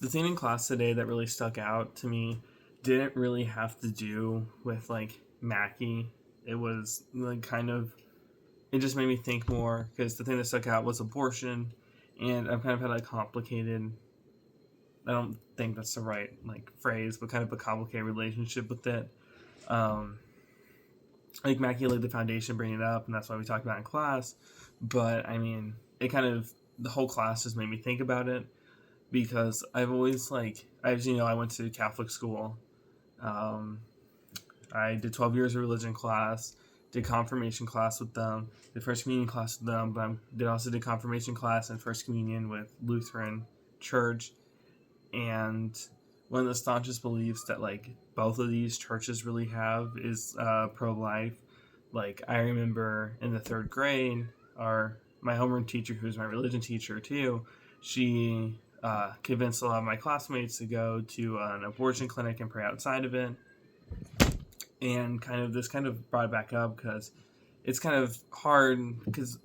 The thing in class today that really stuck out to me didn't really have to do with like Mackie. It was like kind of it just made me think more because the thing that stuck out was abortion, and I've kind of had a complicated. I don't think that's the right like phrase, but kind of a complicated relationship with it. Um, like Mackie laid the foundation, bringing it up, and that's why we talked about it in class. But I mean, it kind of the whole class just made me think about it because I've always like, as you know, I went to Catholic school. Um, I did 12 years of religion class, did confirmation class with them, did first communion class with them, but I did also did confirmation class and first communion with Lutheran Church. And one of the staunchest beliefs that like both of these churches really have is pro-life. Like I remember in the third grade, our my homeroom teacher, who's my religion teacher too, she convinced a lot of my classmates to go to an abortion clinic and pray outside of it. And kind of brought it back up because it's kind of hard because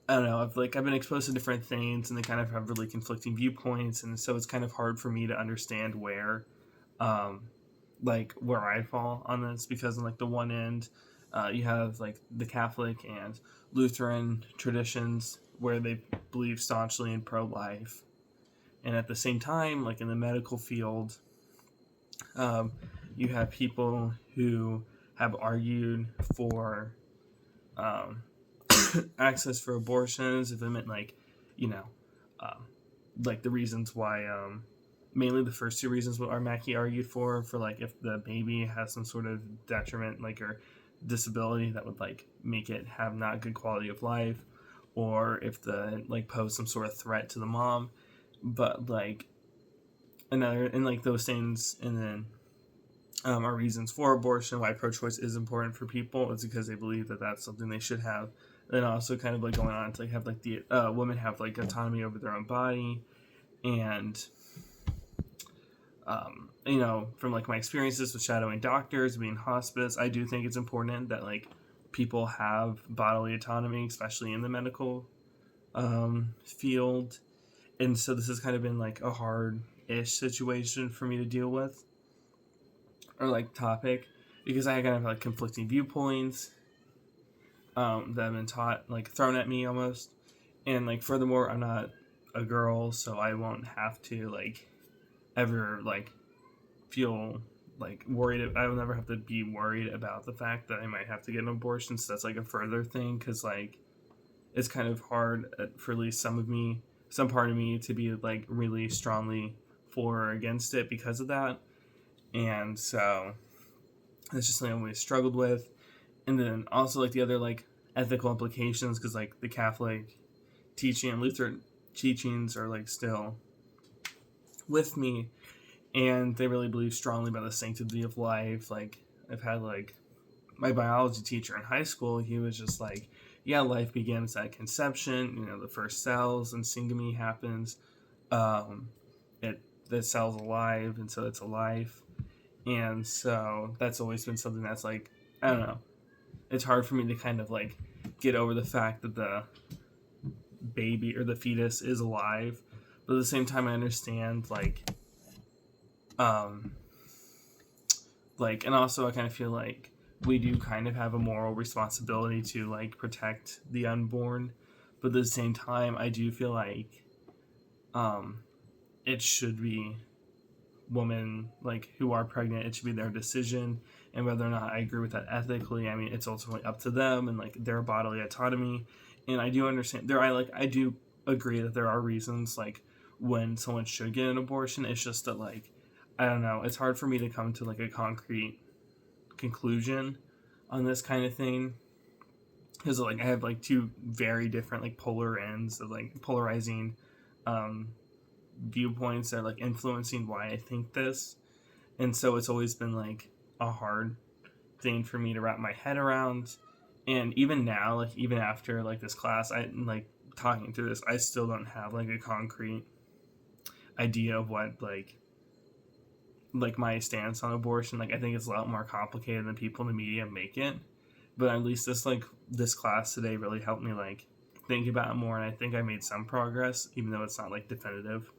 I don't know. I've been exposed to different things, and they kind of have really conflicting viewpoints, and so it's kind of hard for me to understand um, where I fall on this because on like the one end, you have like the Catholic and Lutheran traditions where they believe staunchly in pro-life, and at the same time, like in the medical field, um, you have people who have argued for um, access for abortions if it meant like, you know, um, like the reasons why, mainly the first two reasons what Armaki argued for like if the baby has some sort of detriment like or disability that would like make it have not good quality of life, or if the like pose some sort of threat to the mom, but like another and like those things, and then our reasons for abortion, why pro-choice is important for people, is because they believe that that's something they should have. And then also kind of like going on to like have like the women have like autonomy over their own body, and you know, from like my experiences with shadowing doctors, being hospice, I do think it's important that like people have bodily autonomy, especially in the medical field. And so this has kind of been like a hard-ish situation for me to deal with, or like topic, because I kind of have like conflicting viewpoints that have been taught, like thrown at me almost. And like furthermore, I'm not a girl, so I won't have to like ever like feel like worried. I will never have to be worried about the fact that I might have to get an abortion. So that's like a further thing, because like it's kind of hard for at least some part of me to be like really strongly for or against it because of that. And so that's just something I always struggled with. And then also like the other like ethical implications, because like the Catholic teaching and Lutheran teachings are like still with me, and they really believe strongly about the sanctity of life. Like I've had like my biology teacher in high school, he was just like, yeah, life begins at conception, you know, the first cells and syngamy happens, um it the cell's alive, and so it's a life. And so that's always been something that's like, I don't know, it's hard for me to kind of like get over the fact that the baby or the fetus is alive, but at the same time I understand um and also I kind of feel like we do kind of have a moral responsibility to like protect the unborn, but at the same time I do feel like um it should be women like who are pregnant, it should be their decision. And whether or not I agree with that ethically, I mean, it's ultimately up to them and like their bodily autonomy. And I do understand I do agree that there are reasons like when someone should get an abortion. It's just that like, I don't know, it's hard for me to come to like a concrete conclusion on this kind of thing, because like I have like two very different like polar ends of like polarizing um viewpoints that are like influencing why I think this. And so it's always been like a hard thing for me to wrap my head around. And even now, like even after like this class, I like talking through this, I still don't have like a concrete idea of what like my stance on abortion. Like I think it's a lot more complicated than people in the media make it. But at least this class today really helped me like think about it more, and I think I made some progress, even though it's not like definitive.